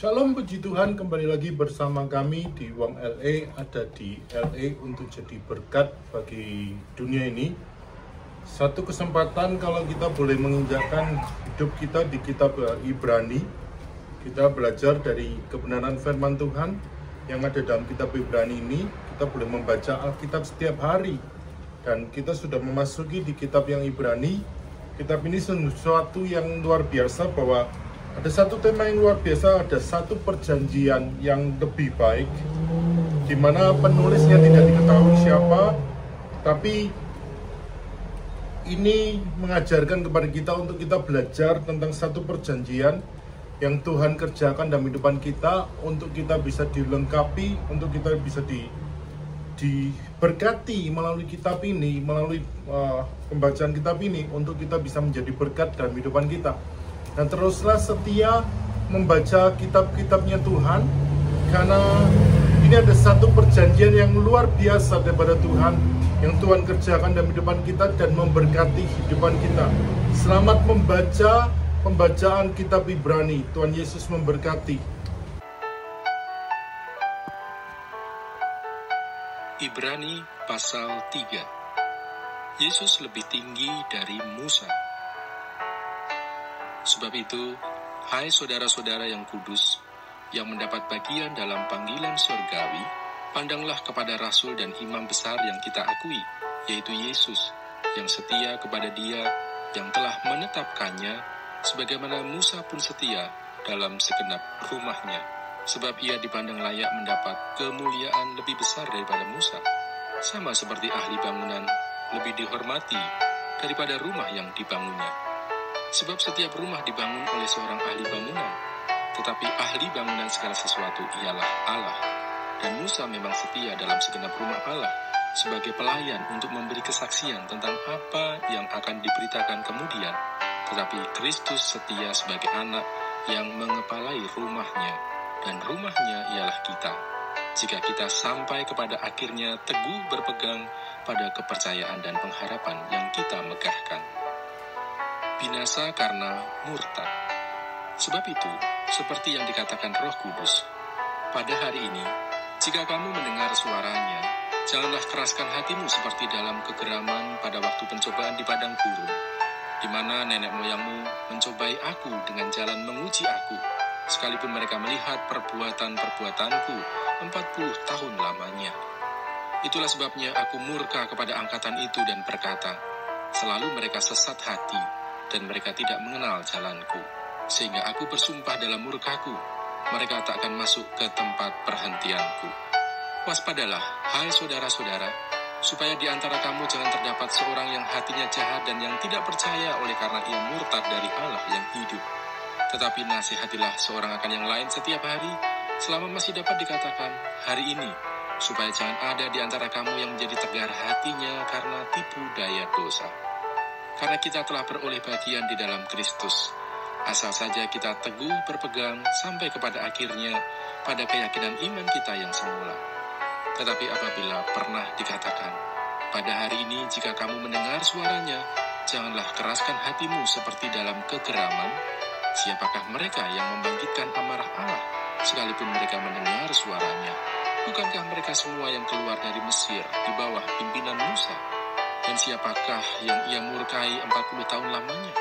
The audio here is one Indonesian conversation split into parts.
Shalom, puji Tuhan, kembali lagi bersama kami di Wong LA, ada di LA untuk jadi berkat bagi dunia ini. Satu kesempatan kalau kita boleh menginjakkan hidup kita di kitab Ibrani. Kita belajar dari kebenaran firman Tuhan yang ada dalam kitab Ibrani ini. Kita boleh membaca Alkitab setiap hari. Dan kita sudah memasuki di kitab yang Ibrani. Kitab ini sesuatu yang luar biasa bahwa ada satu tema yang luar biasa, ada satu perjanjian yang lebih baik, di mana penulisnya tidak diketahui siapa, tapi ini mengajarkan kepada kita untuk kita belajar tentang satu perjanjian yang Tuhan kerjakan dalam kehidupan kita, untuk kita bisa dilengkapi, untuk kita bisa diberkati melalui kitab ini, melalui pembacaan kitab ini, untuk kita bisa menjadi berkat dalam kehidupan kita. Dan teruslah setia membaca kitab-kitabnya Tuhan, karena ini ada satu perjanjian yang luar biasa daripada Tuhan, yang Tuhan kerjakan dalam kehidupan kita dan memberkati kehidupan kita. Selamat membaca pembacaan kitab Ibrani. Tuhan Yesus memberkati. Ibrani pasal 3. Yesus lebih tinggi dari Musa. Sebab itu, hai saudara-saudara yang kudus, yang mendapat bagian dalam panggilan surgawi, pandanglah kepada rasul dan imam besar yang kita akui, yaitu Yesus, yang setia kepada Dia yang telah menetapkannya, sebagaimana Musa pun setia dalam segenap rumahnya, sebab ia dipandang layak mendapat kemuliaan lebih besar daripada Musa, sama seperti ahli bangunan lebih dihormati daripada rumah yang dibangunnya. Sebab setiap rumah dibangun oleh seorang ahli bangunan, tetapi ahli bangunan segala sesuatu ialah Allah. Dan Musa memang setia dalam segenap rumah Allah sebagai pelayan untuk memberi kesaksian tentang apa yang akan diberitakan kemudian. Tetapi Kristus setia sebagai anak yang mengepalai rumahnya, dan rumahnya ialah kita, jika kita sampai kepada akhirnya teguh berpegang pada kepercayaan dan pengharapan yang kita megahkan. Binasa karena murtad. Sebab itu, seperti yang dikatakan Roh Kudus, pada hari ini, jika kamu mendengar suaranya, janganlah keraskan hatimu seperti dalam kegeraman pada waktu pencobaan di padang gurun, di mana nenek moyangmu mencobai aku dengan jalan menguji aku, sekalipun mereka melihat perbuatan-perbuatanku 40 tahun lamanya. Itulah sebabnya aku murka kepada angkatan itu dan berkata, selalu mereka sesat hati, dan mereka tidak mengenal jalanku, sehingga aku bersumpah dalam murkaku, mereka tak akan masuk ke tempat perhentianku. Waspadalah, hai saudara-saudara, supaya di antara kamu jangan terdapat seorang yang hatinya jahat dan yang tidak percaya oleh karena ia murtad dari Allah yang hidup. Tetapi nasihatilah seorang akan yang lain setiap hari, selama masih dapat dikatakan hari ini, supaya jangan ada di antara kamu yang menjadi tegar hatinya karena tipu daya dosa. Karena kita telah beroleh bagian di dalam Kristus, asal saja kita teguh berpegang sampai kepada akhirnya pada keyakinan iman kita yang semula. Tetapi apabila pernah dikatakan, pada hari ini jika kamu mendengar suaranya, janganlah keraskan hatimu seperti dalam kegeraman. Siapakah mereka yang membangkitkan amarah Allah, sekalipun mereka mendengar suaranya? Bukankah mereka semua yang keluar dari Mesir di bawah pimpinan Musa? Dan siapakah yang ia murkai 40 tahun lamanya?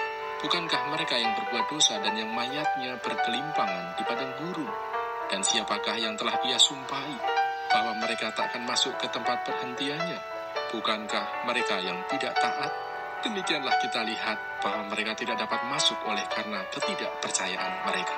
Bukankah mereka yang berbuat dosa dan yang mayatnya bergelimpangan di padang gurun? Dan siapakah yang telah ia sumpahi bahwa mereka tak akan masuk ke tempat perhentiannya? Bukankah mereka yang tidak taat? Demikianlah kita lihat bahwa mereka tidak dapat masuk oleh karena ketidakpercayaan mereka.